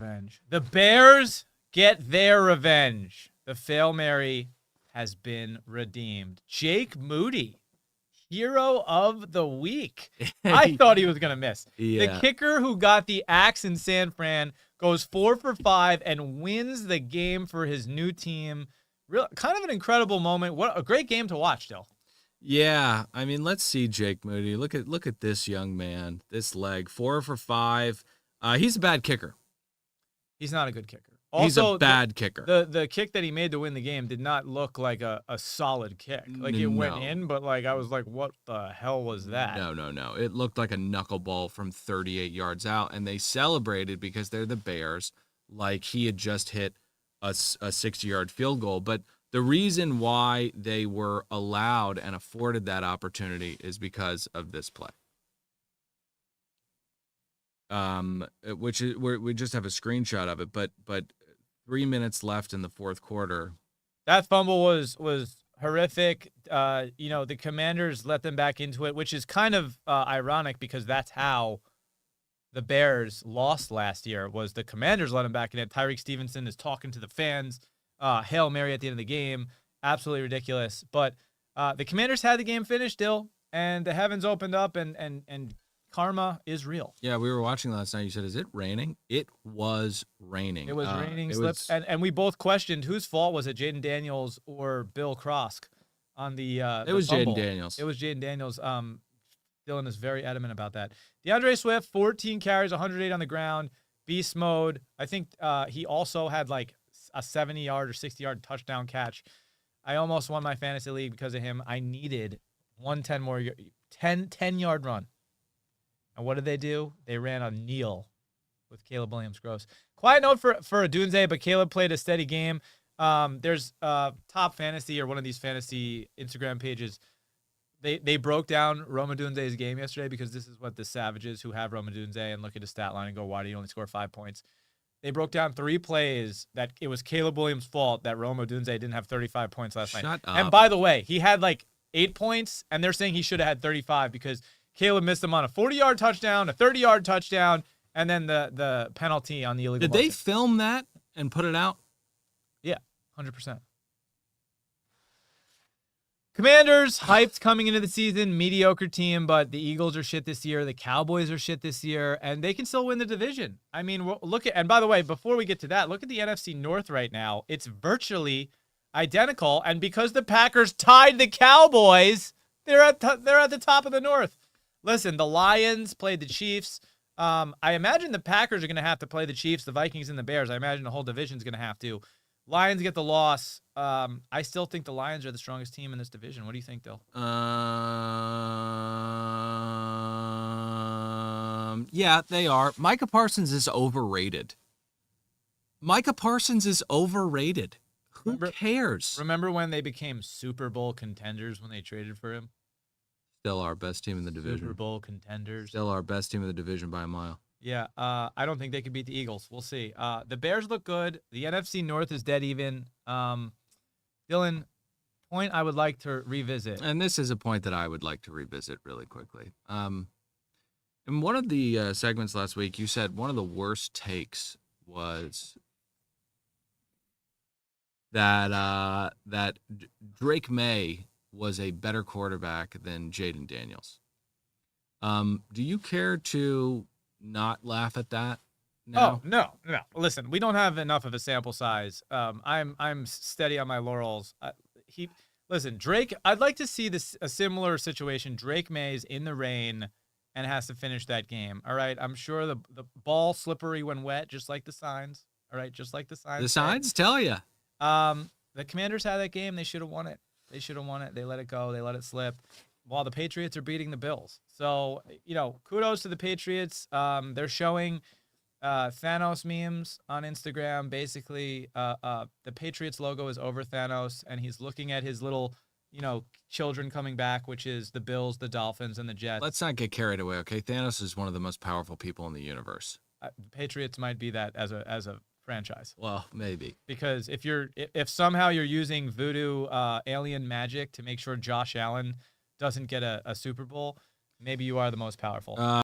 revenge. The Bears get their revenge. The Fail Mary has been redeemed. Jake Moody, hero of the week. I thought he was going to miss. Yeah. The kicker who got the axe in San Fran goes 4 for 5 and wins the game for his new team. Kind of an incredible moment. What a great game to watch, Dill. Yeah, I mean, let's see Jake Moody. Look at this young man. This leg, 4 for 5. He's a bad kicker. He's not a good kicker. He's Also, a bad kicker. The kick that he made to win the game did not look like a solid kick. Like it went in, but like I was like, what the hell was that? No. It looked like a knuckleball from 38 yards out, and they celebrated because they're the Bears, like he had just hit a 60-yard field goal. But the reason why they were allowed and afforded that opportunity is because of this play. Which is we just have a screenshot of it, but 3 minutes left in the fourth quarter. That fumble was horrific. The Commanders let them back into it, which is kind of ironic because that's how the Bears lost last year. Was the Commanders let them back in it? Tyreek Stevenson is talking to the fans. Hail Mary at the end of the game. Absolutely ridiculous. But the Commanders had the game finished still, and the heavens opened up, and karma is real. Yeah, we were watching last night. You said, is it raining? It was raining. It was raining. And we both questioned whose fault was it, Jaden Daniels or Bill Krosk on the It was fumble. Jaden Daniels. It was Jaden Daniels. Dylan is very adamant about that. DeAndre Swift, 14 carries, 108 on the ground. Beast mode. I think he also had like a 70-yard or 60-yard touchdown catch. I almost won my fantasy league because of him. I needed 10-yard run. And what did they do? They ran a kneel with Caleb Williams-Gross. Quiet note for Odunze, but Caleb played a steady game. There's Top Fantasy or one of these fantasy Instagram pages. They broke down Rome Odunze's game yesterday because this is what the savages who have Rome Odunze and look at his stat line and go, why do you only score 5 points? They broke down 3 plays that it was Caleb Williams' fault that Rome Odunze didn't have 35 points last night. Shut up. And by the way, he had like 8 points, and they're saying he should have had 35 because Caleb missed him on a 40-yard touchdown, a 30-yard touchdown, and then the penalty on the illegal. Did they film that and put it out? Yeah, 100%. Commanders, hyped coming into the season, mediocre team, but the Eagles are shit this year. The Cowboys are shit this year, and they can still win the division. I mean, and by the way, before we get to that, look at the NFC North right now. It's virtually identical, and because the Packers tied the Cowboys, they're at the top of the North. Listen, the Lions played the Chiefs. I imagine the Packers are going to have to play the Chiefs, the Vikings, and the Bears. I imagine the whole division is going to have to. Lions get the loss. I still think the Lions are the strongest team in this division. What do you think, Dill? Yeah, they are. Micah Parsons is overrated. Who cares? Remember when they became Super Bowl contenders when they traded for him? Still our best team in the division. Super Bowl contenders. Still our best team in the division by a mile. Yeah, I don't think they could beat the Eagles. We'll see. The Bears look good. The NFC North is dead even. Dylan, point I would like to revisit. And this is a point that I would like to revisit really quickly. In one of the segments last week, you said one of the worst takes was that Drake May was a better quarterback than Jaden Daniels. Do you care to not laugh at that now? Oh, no. Listen, we don't have enough of a sample size. I'm steady on my laurels. Drake, I'd like to see a similar situation. Drake May's in the rain and has to finish that game. All right, I'm sure the ball slippery when wet, just like the signs. All right, just like the signs. The signs tell you. The Commanders had that game. They should have won it. They let it go. They let it slip while the Patriots are beating the Bills. So, kudos to the Patriots. They're showing Thanos memes on Instagram. Basically, the Patriots logo is over Thanos, and he's looking at his little, children coming back, which is the Bills, the Dolphins, and the Jets. Let's not get carried away, okay? Thanos is one of the most powerful people in the universe. The Patriots might be that as a franchise. Well, maybe. Because if somehow you're using voodoo alien magic to make sure Josh Allen doesn't get a Super Bowl, maybe you are the most powerful.